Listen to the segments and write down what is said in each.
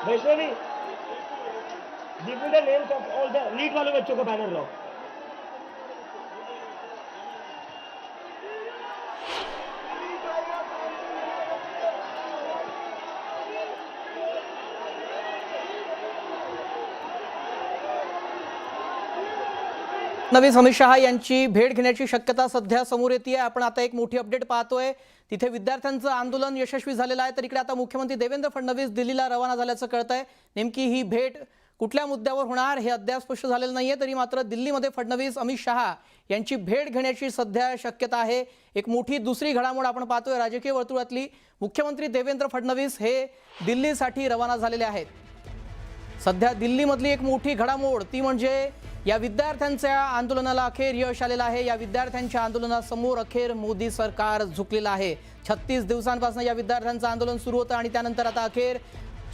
Vaishnavi, give me the names of all the lead वाले बच्चों को बैनर लाओ। फडणवीस अमित शहा यांची भेट घेण्याची शक्यता सध्या समोर येते आहे। आपण आता एक मोठी अपडेट पाहतोय, तिथे विद्यार्थ्यांचं आंदोलन यशस्वी झालेलं आहे, तर इकडे आता मुख्यमंत्री देवेंद्र फडणवीस दिल्लीला रवाना झाल्याचं कळतंय। नेमकी ही भेट कुठल्या मुद्द्यावर होणार हे अद्याप स्पष्ट झालेलं नाहीये, तरी मात्र दिल्लीमध्ये फडणवीस अमित शहा यांची भेट घेण्याची सध्या शक्यता आहे। एक मोठी दुसरी घडामोड आपण पाहतोय राजकीय वर्तुळातली, मुख्यमंत्री देवेंद्र फडणवीस हे दिल्लीसाठी रवाना झालेले आहेत। सध्या दिल्लीमधली एक मोठी घडामोड ती म्हणजे या विद्यार्थ्यांच्या आंदोलनाला अखेर यश आलेलं आहे। या विद्यार्थ्यांच्या आंदोलनासमोर अखेर मोदी सरकार झुकलेलं आहे। 36 दिवसांपासून या विद्यार्थ्यांचं आंदोलन सुरू होतं आणि त्यानंतर आता अखेर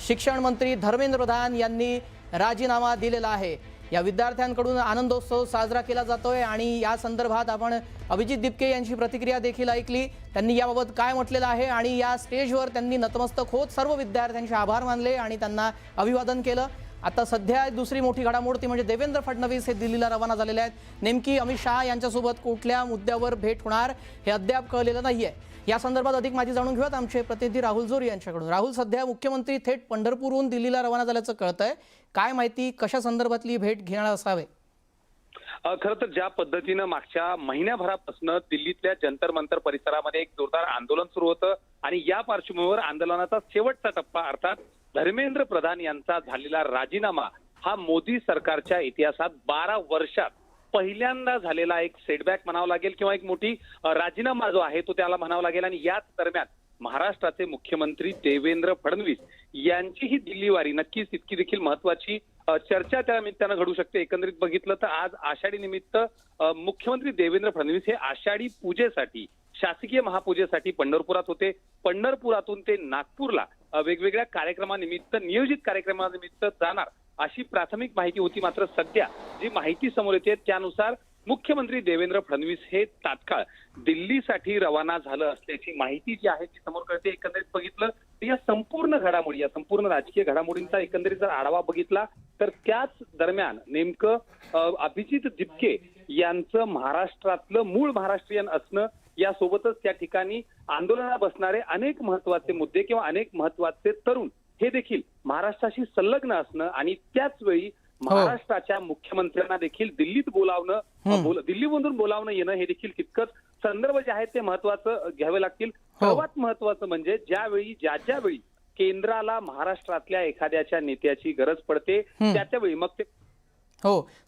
शिक्षण मंत्री धर्मेंद्र प्रधान यांनी राजीनामा दिलेला आहे। या विद्यार्थ्यांकडून आनंदोत्सव साजरा केला जातोय आणि या संदर्भात आपण अभिजित दिपके यांची प्रतिक्रिया देखील ऐकली। त्यांनी याबाबत काय म्हटलेलं आहे आणि या स्टेजवर त्यांनी नतमस्तक होत सर्व विद्यार्थ्यांचे आभार मानले आणि त्यांना अभिवादन केलं। आता सध्या दुसरी मोठी घडामोड ती म्हणजे देवेंद्र फडणवीस हे दिल्लीला रवाना झालेले आहेत। नेमकी अमित शहा यांच्यासोबत कुठल्या मुद्द्यावर भेट होणार हे अद्याप कळलेलं नाहीये। या संदर्भात अधिक माहिती जाणून घेऊयात आमचे प्रतिनिधी राहुल जोरी यांच्याकडून। राहुल, सध्या मुख्यमंत्री थेट पंढरपूरहून दिल्लीला रवाना झाल्याचं कळतंय, काय माहिती, कशा संदर्भातली भेट घेणार असावे? खरं तर ज्या पद्धतीनं मागच्या महिन्याभरापासून दिल्लीतल्या जंतर मंतर परिसरामध्ये एक जोरदार आंदोलन सुरू होतं आणि या पार्श्वभूमीवर आंदोलनाचा शेवटचा टप्पा अर्थात धर्मेंद्र प्रधान यांचा झालेला राजीनामा हा मोदी सरकारच्या इतिहासात 12 वर्षात पहिल्यांदा झालेला एक सेटबॅक म्हणावं लागेल किंवा एक मोठी राजीनामा जो आहे तो त्याला म्हणावं लागेल। आणि याच दरम्यान महाराष्ट्राचे मुख्यमंत्री देवेंद्र फडणवीस यांची ही दिल्ली वारी नक्कीच तितकी देखील महत्वाची चर्चा त्या निमित्तानं घडू शकते। एकंदरीत बघितलं तर आज आषाढी निमित्त मुख्यमंत्री देवेंद्र फडणवीस हे आषाढी पूजेसाठी शासकीय महापूजेसाठी पंढरपुरात होते। पंढरपुरातून ते नागपूरला वेगवेगळ्या कार्यक्रमानिमित्त नियोजित कार्यक्रमानिमित्त जाणार अशी प्राथमिक माहिती होती। मात्र सध्या जी माहिती समोर येते त्यानुसार मुख्यमंत्री देवेंद्र फडणवीस हे तात्काळ दिल्लीसाठी रवाना झालं असल्याची माहिती जी आहे ती समोर कळते। एकंदरीत बघितलं तर या संपूर्ण घडामोडी, या संपूर्ण राजकीय घडामोडींचा एकंदरीत जर आढावा बघितला तर त्याच दरम्यान नेमकं अभिजित दिपके यांचं महाराष्ट्रातलं मूळ महाराष्ट्रीयन असणं यासोबतच त्या ठिकाणी आंदोलनात बसणारे अनेक महत्वाचे मुद्दे किंवा अनेक महत्वाचे तरुण हे देखील महाराष्ट्राशी संलग्न असणं आणि त्याच वेळी महाराष्ट्राच्या मुख्यमंत्र्यांना देखील दिल्लीत बोलावणं, दिल्लीमधून बोलावणं येणं हे देखील तितकंच संदर्भ जे आहेत ते महत्वाचं घ्यावे लागतील। सर्वात महत्वाचं म्हणजे ज्यावेळी केंद्राला महाराष्ट्रातल्या एखाद्याच्या नेत्याची गरज पडते त्यावेळी मग ते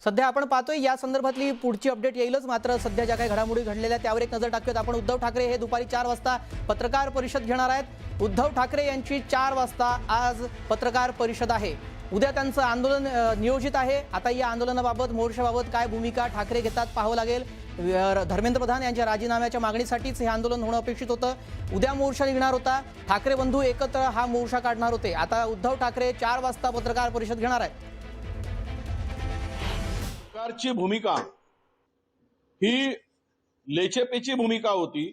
सध्या आपण पाहतोय या संदर्भातली पुढची अपडेट येईलच। मात्र सध्या ज्या काही घडामोडी घडलेल्या त्यावर एक नजर टाकूयात आपण। उद्धव ठाकरे हे दुपारी 4 वाजता पत्रकार परिषद घेणार आहेत। उद्धव ठाकरे यांची 4 वाजता आज पत्रकार परिषद आहे। उद्या त्यांचं आंदोलन नियोजित आहे। आता या आंदोलनाबाबत, मोर्चाबाबत काय भूमिका ठाकरे घेतात पाहावं लागेल। धर्मेंद्र प्रधान यांच्या राजीनाम्याच्या मागणीसाठीच हे आंदोलन होणं अपेक्षित होतं। उद्या मोर्चा निघणार होता, ठाकरे बंधू एकत्र हा मोर्चा काढणार होते। आता उद्धव ठाकरे 4 वाजता पत्रकार परिषद घेणार आहेत। सरकारची भूमिका ही लेचेपेची भूमिका होती,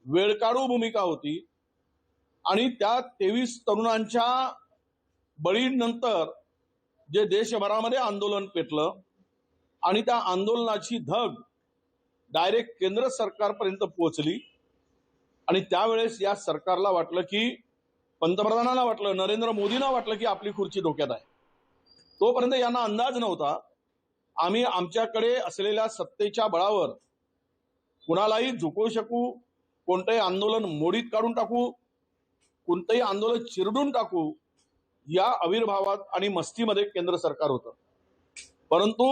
वेळकाढू भूमिका होती आणि त्या 23 तरुणांच्या बळीनंतर जे देशभरामध्ये आंदोलन पेटलं आणि त्या आंदोलनाची धग डायरेक्ट केंद्र सरकारपर्यंत पोहोचली आणि त्यावेळेस या सरकारला वाटलं की, पंतप्रधानांना वाटलं, नरेंद्र मोदींना वाटलं की आपली खुर्ची धोक्यात आहे। तोपर्यंत यांना अंदाज नव्हता आम्ही आमच्याकडे असलेल्या सत्तेच्या बळावर कुणालाही झुकवू शकू, कोणतंही आंदोलन मोडीत काढून टाकू, कोणतंही आंदोलन चिरडून टाकू, या आविर्भावात आणि मस्तीमध्ये केंद्र सरकार होतं। परंतु